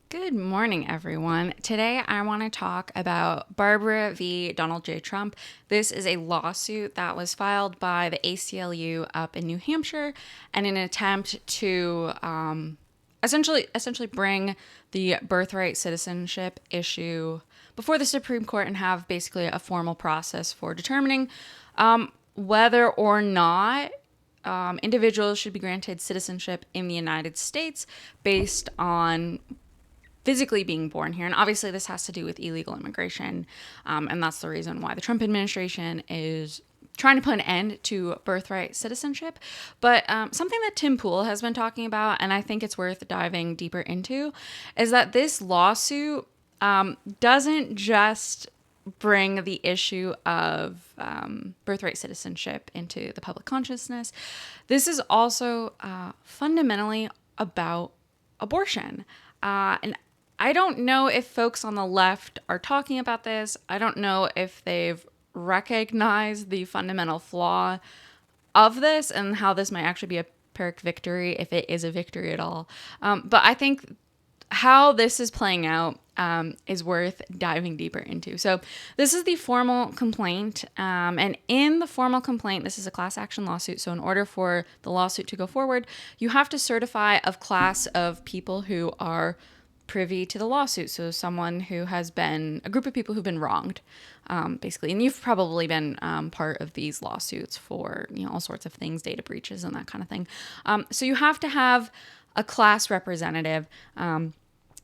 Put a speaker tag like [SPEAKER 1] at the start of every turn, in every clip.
[SPEAKER 1] Good morning, everyone. Today, I want to talk about Barbara v. Donald J. Trump. This is a lawsuit that was filed by the ACLU up in New Hampshire, and in an attempt to essentially bring the birthright citizenship issue before the Supreme Court and have basically a formal process for determining whether or not individuals should be granted citizenship in the United States based on physically being born here. And obviously this has to do with illegal immigration. And that's the reason why the Trump administration is trying to put an end to birthright citizenship. But something that Tim Pool has been talking about, and I think it's worth diving deeper into, is that this lawsuit doesn't just bring the issue of birthright citizenship into the public consciousness. This is also fundamentally about abortion. And I don't know if folks on the left are talking about this. I don't know if they've recognized the fundamental flaw of this and how this might actually be a Pyrrhic victory, if it is a victory at all. But I think how this is playing out is worth diving deeper into. So this is the formal complaint. And in the formal complaint, this is a class action lawsuit. So in order for the lawsuit to go forward, you have to certify a class of people who are privy to the lawsuit. So someone who has been, a group of people who've been wronged, basically. And you've probably been part of these lawsuits for, all sorts of things, data breaches and that kind of thing. So you have to have a class representative. And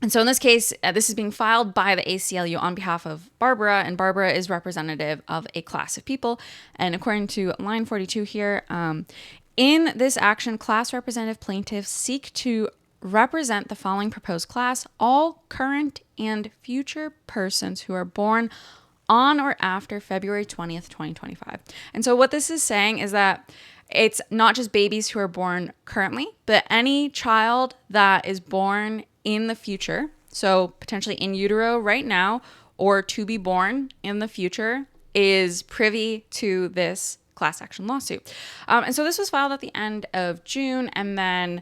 [SPEAKER 1] so in this case, this is being filed by the ACLU on behalf of Barbara, and Barbara is representative of a class of people. And according to line 42 here, in this action, class representative plaintiffs seek to represent the following proposed class: all current and future persons who are born on or after February 20th, 2025. And so what this is saying is that it's not just babies who are born currently, but any child that is born in the future, so potentially in utero right now or to be born in the future, is privy to this class action lawsuit. And so this was filed at the end of June, and then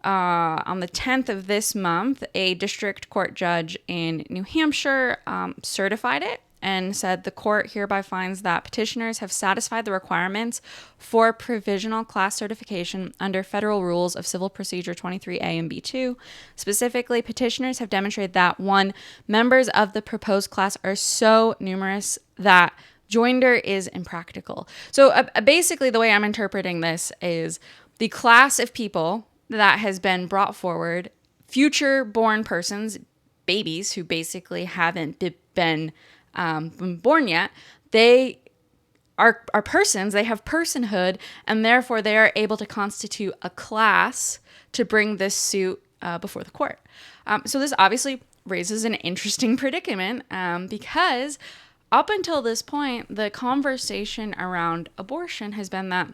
[SPEAKER 1] on the 10th of this month, a district court judge in New Hampshire certified it and said the court hereby finds that petitioners have satisfied the requirements for provisional class certification under Federal Rules of Civil Procedure 23A and B2. Specifically, petitioners have demonstrated that, one, members of the proposed class are so numerous that joinder is impractical. So basically, the way I'm interpreting this is the class of people that has been brought forward, future born persons, babies who basically haven't been born yet, they are persons, they have personhood, and therefore they are able to constitute a class to bring this suit before the court. So this obviously raises an interesting predicament because up until this point, the conversation around abortion has been that,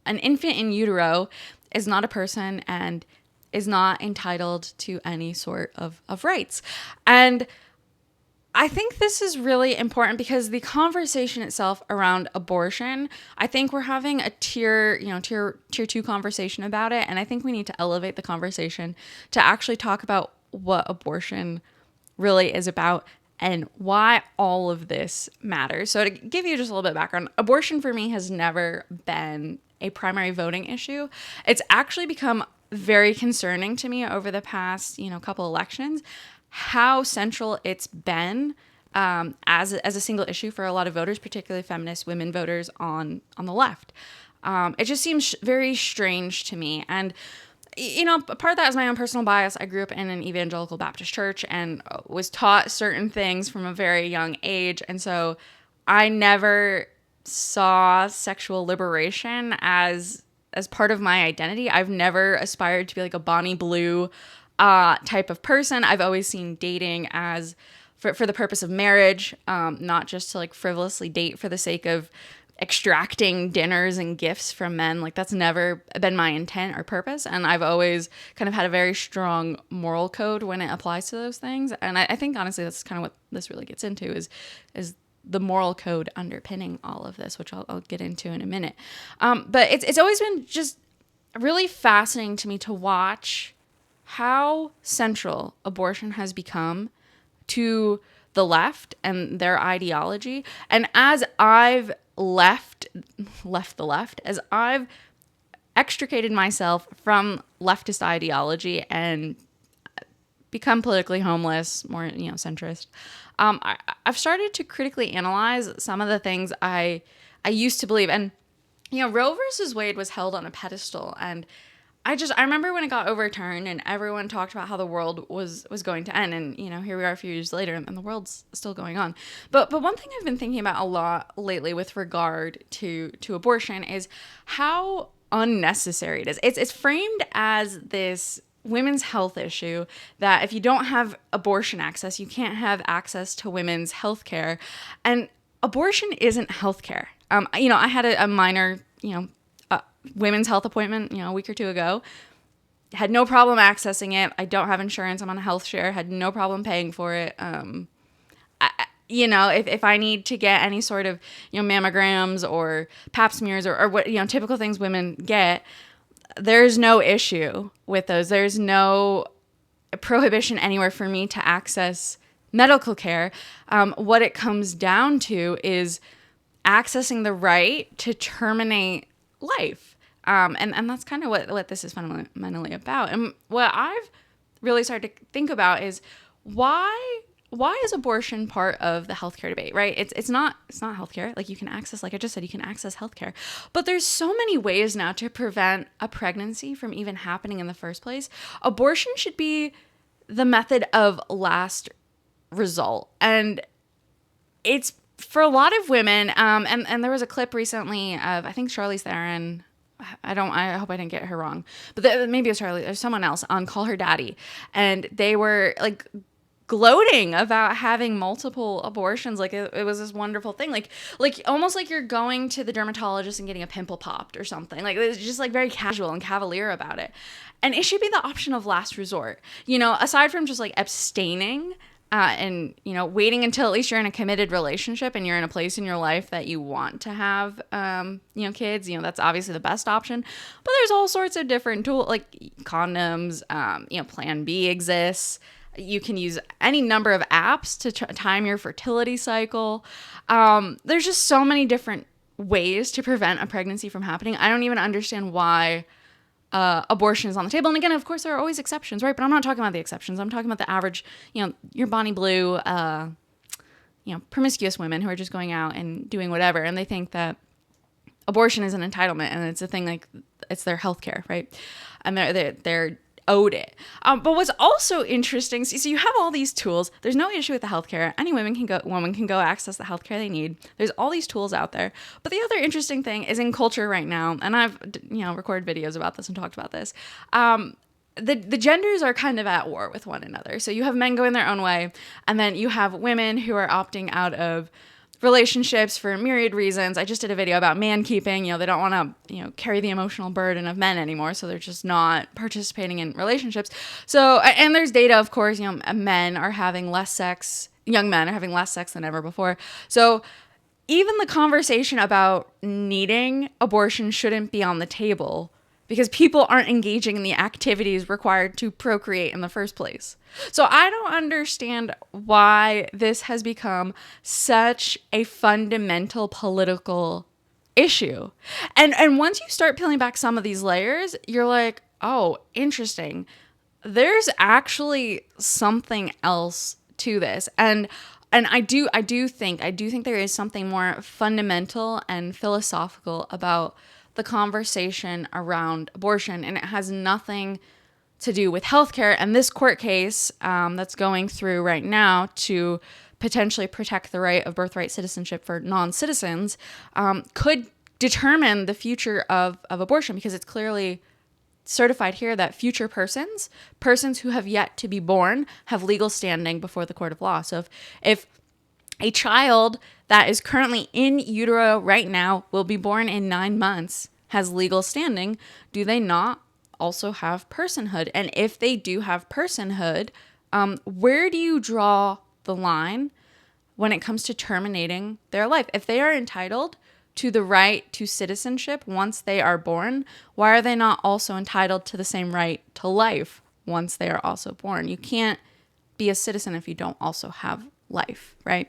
[SPEAKER 1] an infant in utero is not a person and is not entitled to any sort of rights. And I think this is really important because the conversation itself around abortion, I think we're having a tier 2 conversation about it. And I think we need to elevate the conversation to actually talk about what abortion really is about and why all of this matters. So to give you just a little bit of background, abortion for me has never been a primary voting issue. It's actually become very concerning to me over the past, couple elections, how central it's been as a single issue for a lot of voters, particularly feminist women voters on the left. It just seems very strange to me. And part of that is my own personal bias. I grew up in an evangelical Baptist church and was taught certain things from a very young age. And so I never saw sexual liberation as part of my identity. I've never aspired to be like a Bonnie Blue type of person. I've always seen dating as for the purpose of marriage, not just to like frivolously date for the sake of extracting dinners and gifts from men. Like that's never been my intent or purpose. And I've always kind of had a very strong moral code when it applies to those things. And I think honestly, that's kind of what this really gets into is the moral code underpinning all of this, which I'll get into in a minute. But it's always been just really fascinating to me to watch how central abortion has become to the left and their ideology. And as I've left the left, as I've extricated myself from leftist ideology and become politically homeless, more, centrist, I've started to critically analyze some of the things I used to believe. And, Roe versus Wade was held on a pedestal. And I remember when it got overturned and everyone talked about how the world was going to end. And, here we are a few years later and the world's still going on. But one thing I've been thinking about a lot lately with regard to abortion is how unnecessary it is. It's framed as this women's health issue, that if you don't have abortion access, you can't have access to women's health care. And abortion isn't health care. I had a minor, women's health appointment, a week or two ago. Had no problem accessing it. I don't have insurance. I'm on a health share. Had no problem paying for it. If I need to get any sort of, mammograms or pap smears or what, typical things women get, there's no issue with those. There's no prohibition anywhere for me to access medical care. What it comes down to is accessing the right to terminate life. And that's kind of what this is fundamentally about. And what I've really started to think about is why is abortion part of the healthcare debate, right? It's not healthcare. Like, you can access, like I just said, you can access healthcare. But there's so many ways now to prevent a pregnancy from even happening in the first place. Abortion should be the method of last result. And it's for a lot of women, and there was a clip recently of, I think, Charlize Theron. I hope I didn't get her wrong, but maybe it was Charlie or someone else on Call Her Daddy. And they were like gloating about having multiple abortions. Like it was this wonderful thing, like almost like you're going to the dermatologist and getting a pimple popped or something. Like, it's just like very casual and cavalier about it. And it should be the option of last resort, aside from just like abstaining and waiting until at least you're in a committed relationship and you're in a place in your life that you want to have kids. That's obviously the best option. But there's all sorts of different tools, like condoms. Plan B exists. You can use any number of apps to time your fertility cycle. There's just so many different ways to prevent a pregnancy from happening. I don't even understand why abortion is on the table. And again, of course, there are always exceptions, right? But I'm not talking about the exceptions. I'm talking about the average, your Bonnie Blue, promiscuous women who are just going out and doing whatever. And they think that abortion is an entitlement and it's a thing, like it's their health care, right? And they're owed it. But what's also interesting, so you have all these tools. There's no issue with the healthcare. Any woman can go access the healthcare they need. There's all these tools out there. But the other interesting thing is in culture right now, and I've recorded videos about this and talked about this. The genders are kind of at war with one another. So you have men going their own way, and then you have women who are opting out of relationships for myriad reasons. I just did a video about man keeping. They don't want to, carry the emotional burden of men anymore, so they're just not participating in relationships. So, and there's data, of course, men are having less sex, young men are having less sex than ever before. So even the conversation about needing abortion shouldn't be on the table because people aren't engaging in the activities required to procreate in the first place. So I don't understand why this has become such a fundamental political issue. And once you start peeling back some of these layers, you're like, oh, interesting. There's actually something else to this. And I do think there is something more fundamental and philosophical about the conversation around abortion, and it has nothing to do with healthcare. And this court case that's going through right now to potentially protect the right of birthright citizenship for non-citizens could determine the future of abortion, because it's clearly certified here that future persons who have yet to be born, have legal standing before the court of law. So if a child that is currently in utero right now will be born in 9 months, has legal standing, do they not also have personhood? And if they do have personhood, where do you draw the line when it comes to terminating their life? If they are entitled to the right to citizenship once they are born, why are they not also entitled to the same right to life once they are also born. You can't be a citizen if you don't also have life, right?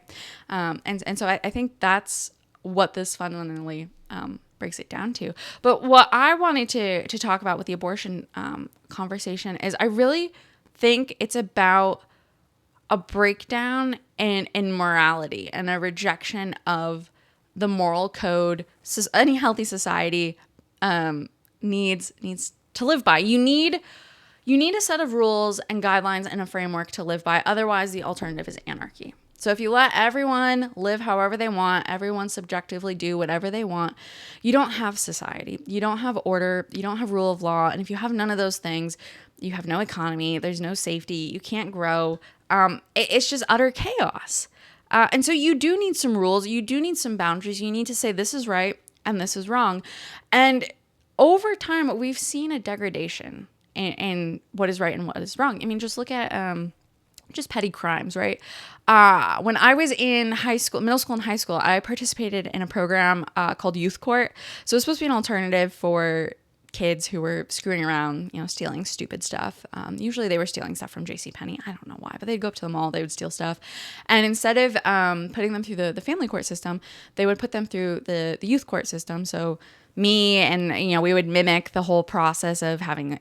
[SPEAKER 1] And so I think that's what this fundamentally breaks it down to. But what I wanted to talk about with the abortion conversation is I really think it's about a breakdown in morality and a rejection of the moral code any healthy society needs to live by. You need a set of rules and guidelines and a framework to live by. Otherwise, the alternative is anarchy. So if you let everyone live however they want, everyone subjectively do whatever they want, you don't have society. You don't have order. You don't have rule of law. And if you have none of those things, you have no economy. There's no safety. You can't grow. It's just utter chaos. And so you do need some rules. You do need some boundaries. You need to say this is right and this is wrong. And over time, we've seen a degradation in what is right and what is wrong. I mean, just look at just petty crimes, right? When I was in middle school and high school, I participated in a program called Youth Court. So it was supposed to be an alternative for kids who were screwing around, stealing stupid stuff. Usually they were stealing stuff from JCPenney. I don't know why, but they'd go up to the mall, they would steal stuff. And instead of putting them through the family court system, they would put them through the youth court system. So me and, we would mimic the whole process of having,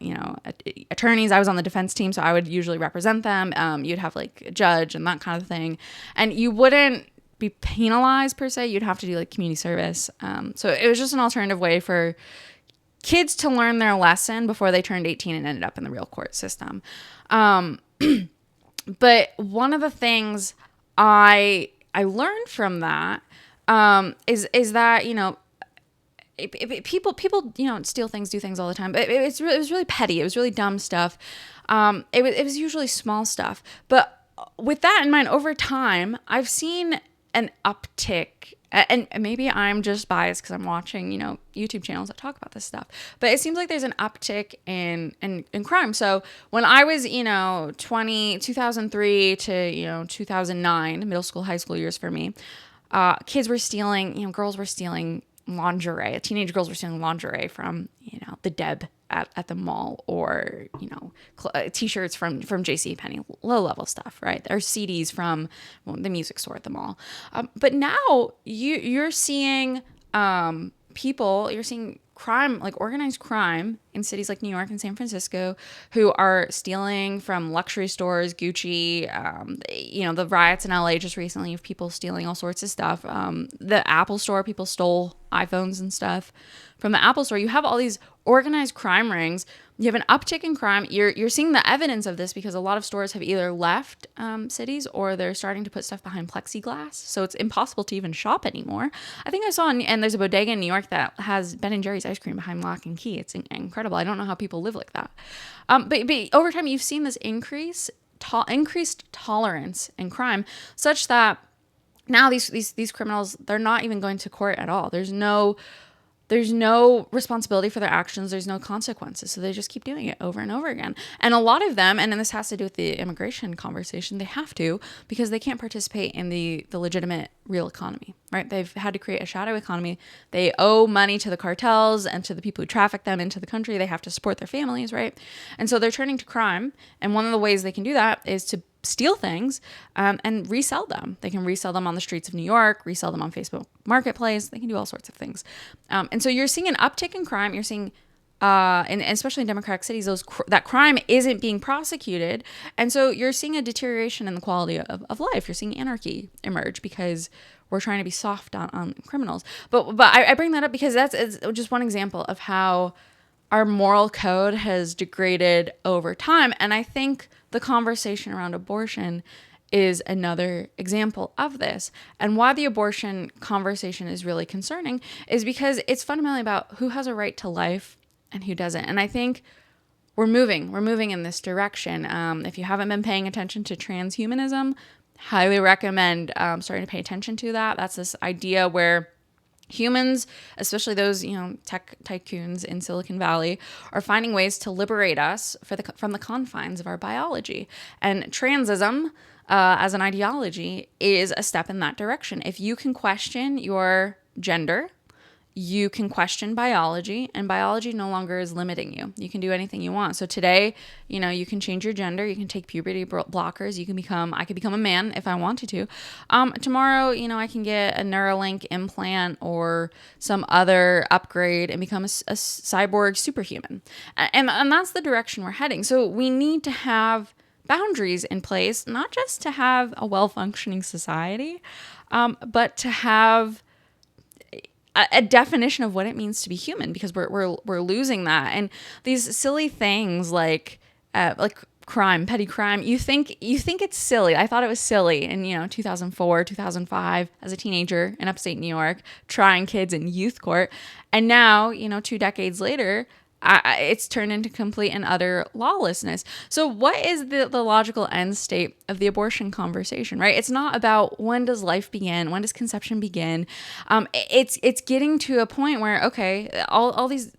[SPEAKER 1] attorneys. I was on the defense team, so I would usually represent them. You'd have like a judge and that kind of thing. And you wouldn't be penalized per se. You'd have to do like community service. So it was just an alternative way for kids to learn their lesson before they turned 18 and ended up in the real court system. But one of the things I learned from that is that, people steal things, do things all the time. But it was really petty. It was really dumb stuff. It was usually small stuff. But with that in mind, over time, I've seen an uptick. And maybe I'm just biased because I'm watching, YouTube channels that talk about this stuff. But it seems like there's an uptick in crime. So when I was, 2003 to, 2009, middle school, high school years for me, kids were stealing, girls were stealing lingerie. Teenage girls were stealing lingerie from, the Deb at the mall, or, t-shirts from JCPenney, low-level stuff, right? Or CDs from the music store at the mall. But now you're seeing you're seeing crime, like organized crime in cities like New York and San Francisco, who are stealing from luxury stores, Gucci, the riots in LA just recently of people stealing all sorts of stuff. The Apple store, people stole iPhones and stuff from the Apple store. You have all these organized crime rings. You have an uptick in crime. You're seeing the evidence of this because a lot of stores have either left cities, or they're starting to put stuff behind plexiglass. So it's impossible to even shop anymore. I think I saw, and there's a bodega in New York that has Ben & Jerry's ice cream behind lock and key. It's incredible. I don't know how people live like that. But over time, you've seen this increased tolerance in crime, such that now these criminals, they're not even going to court at all. There's no responsibility for their actions. There's no consequences. So they just keep doing it over and over again. And a lot of them, and then this has to do with the immigration conversation, they have to, because they can't participate in the legitimate real economy, right? They've had to create a shadow economy. They owe money to the cartels and to the people who traffic them into the country. They have to support their families, right? And so they're turning to crime. And one of the ways they can do that is to steal things and resell them. They can resell them on the streets of New York, resell them on Facebook Marketplace. They can do all sorts of things. And so you're seeing an uptick in crime. You're seeing, and especially in democratic cities, that crime isn't being prosecuted. And so you're seeing a deterioration in the quality of life. You're seeing anarchy emerge because we're trying to be soft on criminals. But I bring that up because it's just one example of how our moral code has degraded over time. And I think the conversation around abortion is another example of this. And why the abortion conversation is really concerning is because it's fundamentally about who has a right to life and who doesn't. And I think we're moving in this direction. If you haven't been paying attention to transhumanism, highly recommend starting to pay attention to that. That's this idea where humans, especially those, tech tycoons in Silicon Valley, are finding ways to liberate us from the confines of our biology. And transism, as an ideology, is a step in that direction. If you can question your gender, you can question biology, and biology no longer is limiting you. You can do anything you want. So today, you can change your gender. You can take puberty blockers. I could become a man if I wanted to. Tomorrow, I can get a Neuralink implant or some other upgrade and become a cyborg superhuman. And that's the direction we're heading. So we need to have boundaries in place, not just to have a well-functioning society, but to have a definition of what it means to be human, because we're losing that. And these silly things like crime, petty crime, you think it's silly. I thought it was silly in 2004, 2005 as a teenager in upstate New York, trying kids in youth court, and now 2 decades later, it's turned into complete and utter lawlessness. So what is the logical end state of the abortion conversation, right? It's not about when does life begin, when does conception begin. It's getting to a point where, okay, all these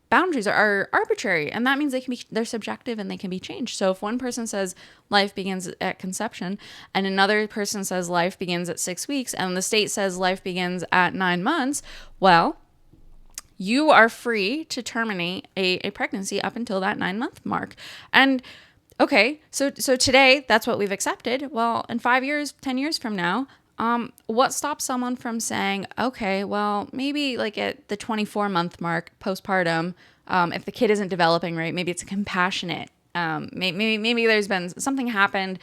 [SPEAKER 1] boundaries are arbitrary, and that means they're subjective and they can be changed. So if one person says life begins at conception and another person says life begins at 6 weeks and the state says life begins at 9 months, well, you are free to terminate a pregnancy up until that 9-month mark. And okay, so today that's what we've accepted. Well, in 5 years, 10 years from now, what stops someone from saying, okay, well, maybe like at the 24-month mark postpartum, if the kid isn't developing right, maybe it's a compassionate, maybe there's been something happened.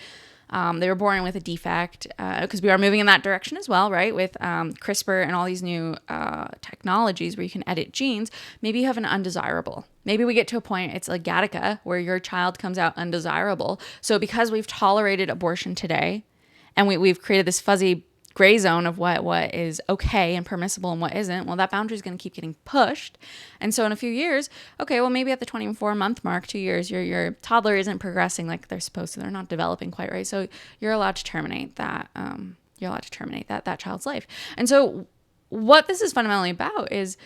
[SPEAKER 1] They were born with a defect, because we are moving in that direction as well, right? With CRISPR and all these new technologies where you can edit genes. Maybe you have an undesirable. Maybe we get to a point, it's like Gattaca, where your child comes out undesirable. So because we've tolerated abortion today, and we've created this fuzzy gray zone of what is okay and permissible and what isn't, well, that boundary is going to keep getting pushed. And so in a few years, okay, well, maybe at the 24-month mark, 2 years, your toddler isn't progressing like they're supposed to. They're not developing quite right. So you're allowed to terminate that. That child's life. And so what this is fundamentally about is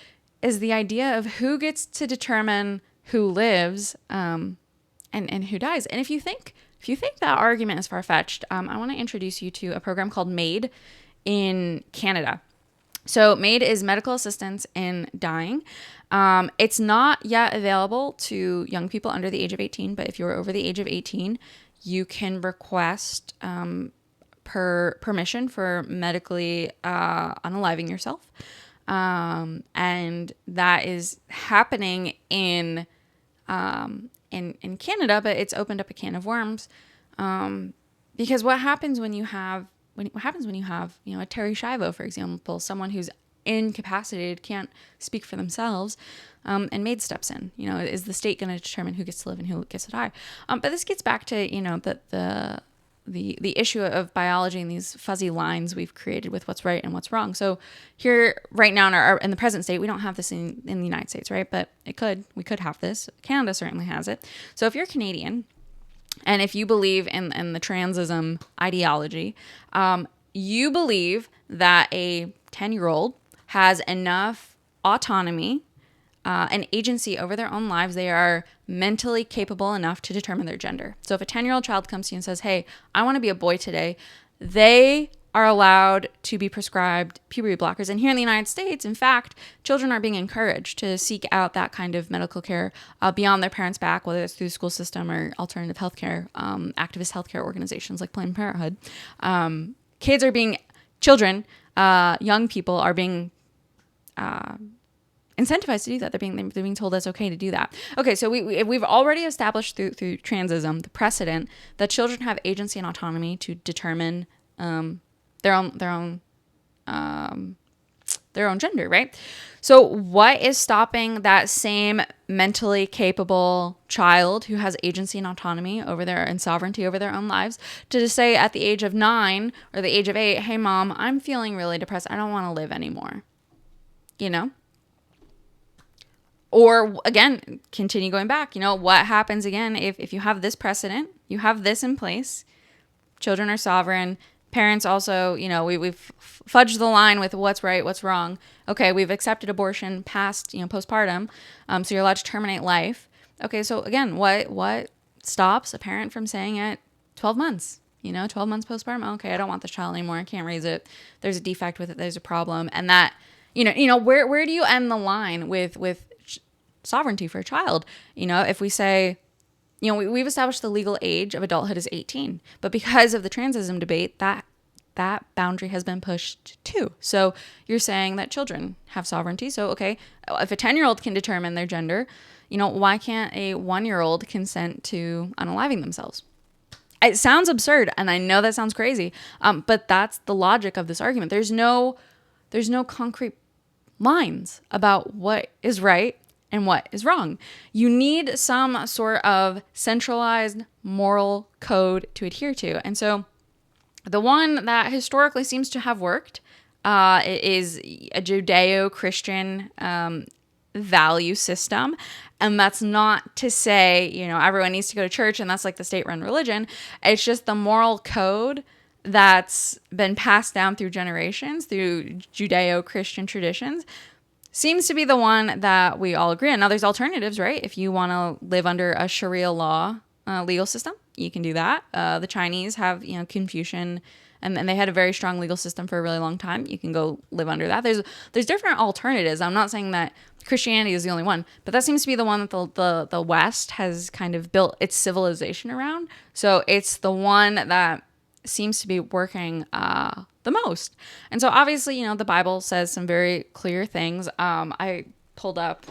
[SPEAKER 1] the idea of who gets to determine who lives, and who dies. And if you think that argument is far-fetched, I want to introduce you to a program called MAID in Canada. So MAID is medical assistance in dying. It's not yet available to young people under the age of 18, but if you're over the age of 18, you can request permission for medically unaliving yourself. And that is happening in Canada, but it's opened up a can of worms, because what happens when you have a Terry Schiavo, for example, someone who's incapacitated, can't speak for themselves, and MAID steps in. Is the state going to determine who gets to live and who gets to die? But this gets back to the issue of biology and these fuzzy lines we've created with what's right and what's wrong. So here, right now, in the present state, we don't have this in the United States, right? But we could have this. Canada certainly has it. So if you're Canadian, and if you believe in the transism ideology, you believe that a 10-year-old has enough autonomy and agency over their own lives. They are mentally capable enough to determine their gender. So if a 10-year-old child comes to you and says, hey, I want to be a boy today, they are allowed to be prescribed puberty blockers. And here in the United States, in fact, children are being encouraged to seek out that kind of medical care beyond their parents' back, whether it's through the school system or alternative healthcare, activist healthcare organizations like Planned Parenthood. Young people are being incentivized to do that. They're being told that's okay to do that. Okay, so we've already established through transism the precedent that children have agency and autonomy to determine their own gender, right? So what is stopping that same mentally capable child who has agency and autonomy and sovereignty over their own lives to just say at the age of 9 or the age of 8, hey mom, I'm feeling really depressed. I don't want to live anymore. Or again, continue going back. What happens again if you have this precedent, you have this in place, children are sovereign, parents also, we've fudged the line with what's right, what's wrong. Okay, we've accepted abortion past, postpartum, so you're allowed to terminate life. Okay, so again, what stops a parent from saying at 12 months? 12 months postpartum, okay, I don't want this child anymore, I can't raise it, there's a defect with it, there's a problem, and that Where do you end the line with sovereignty for a child? If we say, we've established the legal age of adulthood is 18, but because of the transism debate, that boundary has been pushed too. So you're saying that children have sovereignty. So, okay, if a 10-year-old can determine their gender, why can't a 1-year-old consent to unaliving themselves? It sounds absurd, and I know that sounds crazy, but that's the logic of this argument. There's no concrete lines about what is right and what is wrong. You need some sort of centralized moral code to adhere to. And so the one that historically seems to have worked is a Judeo-Christian value system. And that's not to say, everyone needs to go to church and that's like the state-run religion. It's just the moral code that's been passed down through generations, through Judeo-Christian traditions, seems to be the one that we all agree on. Now, there's alternatives, right? If you want to live under a Sharia law legal system, you can do that. The Chinese have, Confucian, and they had a very strong legal system for a really long time. You can go live under that. There's different alternatives. I'm not saying that Christianity is the only one, but that seems to be the one that the West has kind of built its civilization around. So it's the one that seems to be working the most. And so obviously, the Bible says some very clear things. I pulled up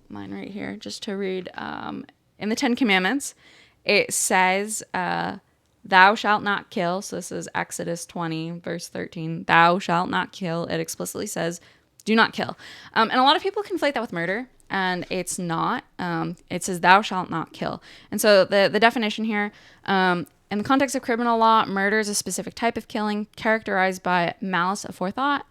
[SPEAKER 1] mine right here just to read. In the 10 Commandments, it says, thou shalt not kill. So this is Exodus 20, verse 13. Thou shalt not kill. It explicitly says, do not kill. And a lot of people conflate that with murder, and it's not. It says, thou shalt not kill. And so the definition here, in the context of criminal law, murder is a specific type of killing characterized by malice aforethought,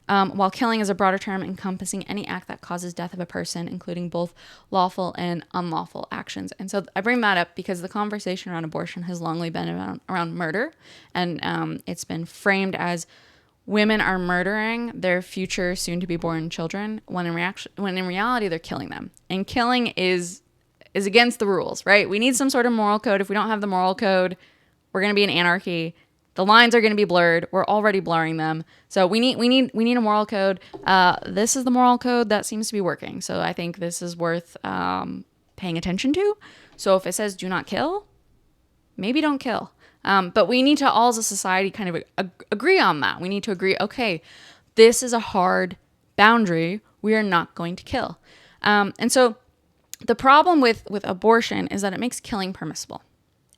[SPEAKER 1] while killing is a broader term encompassing any act that causes death of a person, including both lawful and unlawful actions. And so I bring that up because the conversation around abortion has longly been around murder, and it's been framed as women are murdering their future soon-to-be-born children, when in reality they're killing them. And killing is against the rules, right? We need some sort of moral code. If we don't have the moral code, we're going to be in anarchy. The lines are going to be blurred. We're already blurring them. So we need a moral code. This is the moral code that seems to be working. So I think this is worth paying attention to. So if it says do not kill, maybe don't kill. But we need to all as a society kind of agree on that. We need to agree, okay, this is a hard boundary. We are not going to kill. And so the problem with abortion is that it makes killing permissible.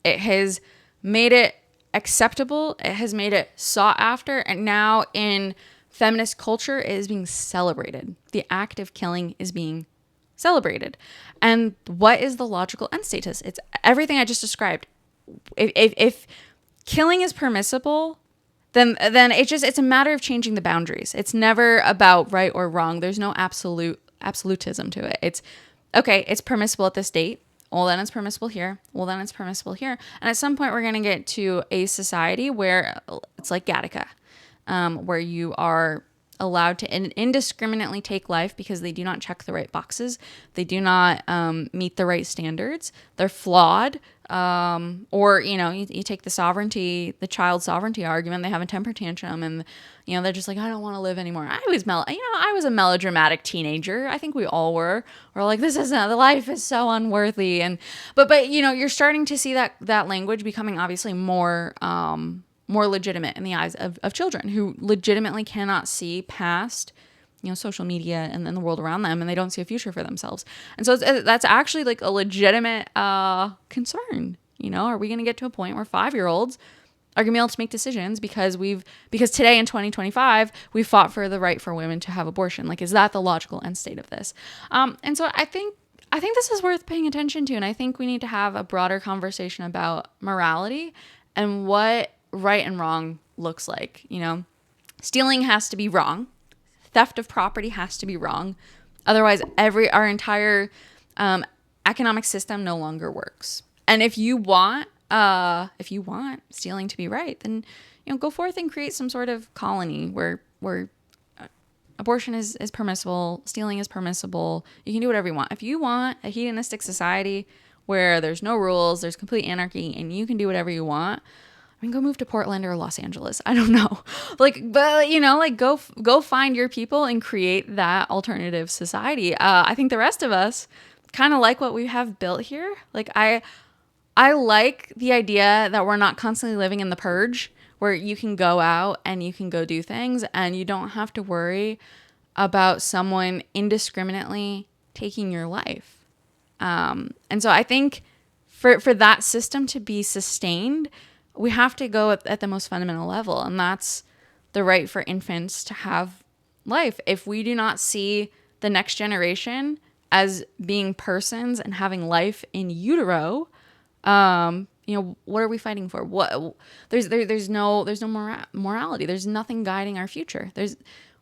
[SPEAKER 1] It has made it acceptable. It has made it sought after. And now in feminist culture, it is being celebrated. The act of killing is being celebrated. And what is the logical end status? It's everything I just described. If killing is permissible, then it's a matter of changing the boundaries. It's never about right or wrong. There's no absolutism to it. It's okay, it's permissible at this date. Well, then it's permissible here. Well, then it's permissible here. And at some point, we're going to get to a society where it's like Gattaca, where you are allowed to indiscriminately take life because they do not check the right boxes. They do not meet the right standards. They're flawed. Or, you take the child sovereignty argument. They have a temper tantrum and, they're just like, I don't want to live anymore. I was a melodramatic teenager. I think we all were. We're like, the life is so unworthy. But you're starting to see that language becoming obviously more legitimate in the eyes of children who legitimately cannot see past, social media and then the world around them, and they don't see a future for themselves. And so that's actually like a legitimate concern. Are we going to get to a point where 5-year-olds are going to be able to make decisions because today in 2025 we fought for the right for women to have abortion? Like, is that the logical end state of this? And so I think this is worth paying attention to, and I think we need to have a broader conversation about morality and what right and wrong looks like. Stealing has to be wrong. Theft of property has to be wrong. Otherwise, our entire economic system no longer works. And if you want stealing to be right, then go forth and create some sort of colony where abortion is permissible, stealing is permissible. You can do whatever you want. If you want a hedonistic society where there's no rules, there's complete anarchy, and you can do whatever you want, I mean, go move to Portland or Los Angeles. I don't know. But go find your people and create that alternative society. I think the rest of us kind of like what we have built here. I like the idea that we're not constantly living in the purge, where you can go out and you can go do things and you don't have to worry about someone indiscriminately taking your life. And so I think for that system to be sustained, we have to go at the most fundamental level, and that's the right for infants to have life. If we do not see the next generation as being persons and having life in utero, what are we fighting for? There's no morality. There's nothing guiding our future.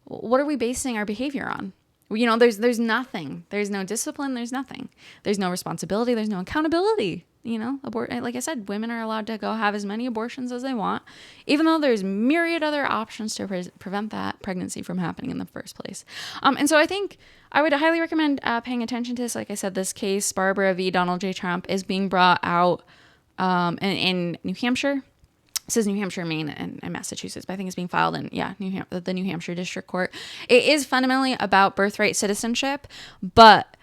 [SPEAKER 1] What are we basing our behavior on? There's nothing. There's no discipline. There's nothing. There's no responsibility. There's no accountability. Like I said, women are allowed to go have as many abortions as they want, even though there's myriad other options to prevent that pregnancy from happening in the first place. And so I think I would highly recommend paying attention to this. Like I said, this case, Barbara v. Donald J. Trump, is being brought out in New Hampshire. It says New Hampshire, Maine, and Massachusetts, but I think it's being filed in, the New Hampshire District Court. It is fundamentally about birthright citizenship, but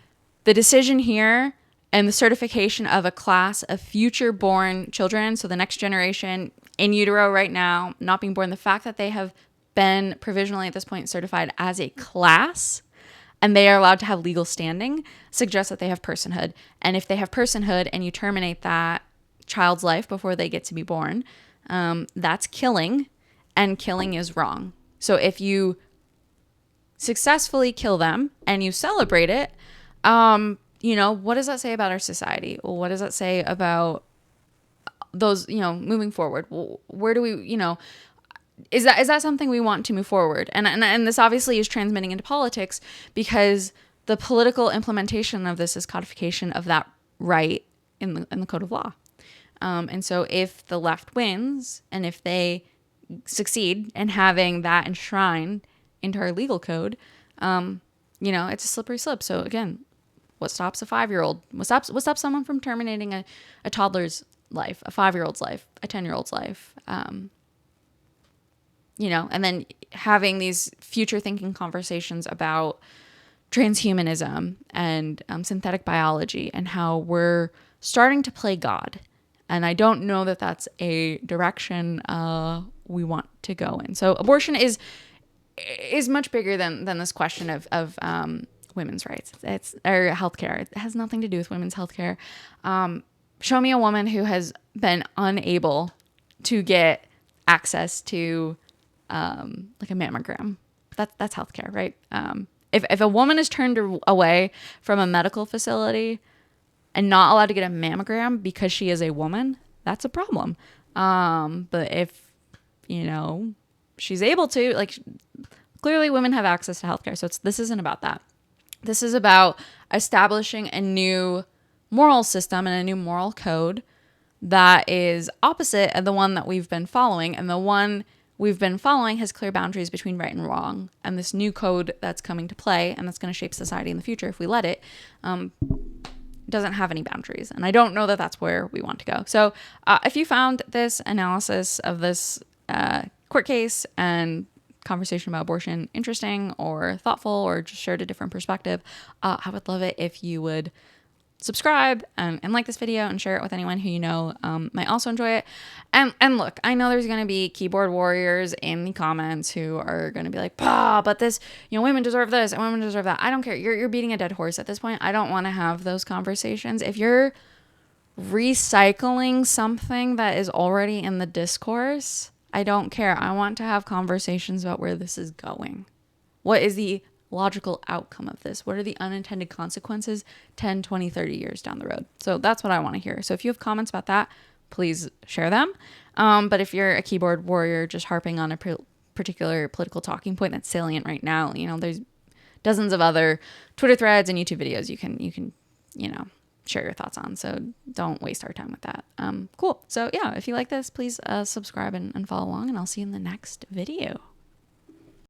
[SPEAKER 1] the decision here and the certification of a class of future born children, so the next generation in utero right now, not being born, the fact that they have been provisionally at this point certified as a class and they are allowed to have legal standing suggests that they have personhood. And if they have personhood and you terminate that child's life before they get to be born, that's killing, and killing is wrong. So if you successfully kill them and you celebrate it, what does that say about our society? What does that say about those, moving forward? Where do we, is that something we want to move forward? And this obviously is transmitting into politics, because the political implementation of this is codification of that right in the code of law. And so if the left wins and if they succeed in having that enshrined into our legal code, it's a slippery slope. So again, what stops a 5-year-old? What stops someone from terminating a toddler's life, a 5-year-old's life, a 10-year-old's life? And then having these future thinking conversations about transhumanism and synthetic biology and how we're starting to play God. And I don't know that that's a direction we want to go in. So abortion is much bigger than this question of women's rights. Or healthcare. It has nothing to do with women's healthcare. Show me a woman who has been unable to get access to like a mammogram. That's healthcare, right? If a woman is turned away from a medical facility and not allowed to get a mammogram because she is a woman, that's a problem. But if, she's able to, clearly women have access to healthcare. So this isn't about that. This is about establishing a new moral system and a new moral code that is opposite of the one that we've been following. And the one we've been following has clear boundaries between right and wrong. And this new code that's coming to play and that's going to shape society in the future, if we let it, doesn't have any boundaries. And I don't know that that's where we want to go. So if you found this analysis of this court case and conversation about abortion interesting or thoughtful, or just shared a different perspective, I would love it if you would subscribe and like this video and share it with anyone who you know might also enjoy it. And look, I know there's going to be keyboard warriors in the comments who are going to be like, but this, women deserve this and women deserve that. I don't care. You're beating a dead horse at this point. I don't want to have those conversations. If you're recycling something that is already in the discourse, I don't care. I want to have conversations about where this is going. What is the logical outcome of this? What are the unintended consequences 10, 20, 30 years down the road? So that's what I want to hear. So if you have comments about that, please share them. But if you're a keyboard warrior just harping on a particular political talking point that's salient right now, there's dozens of other Twitter threads and YouTube videos you can share your thoughts on. So don't waste our time with that. Cool. So yeah, if you like this, please subscribe and follow along, and I'll see you in the next video.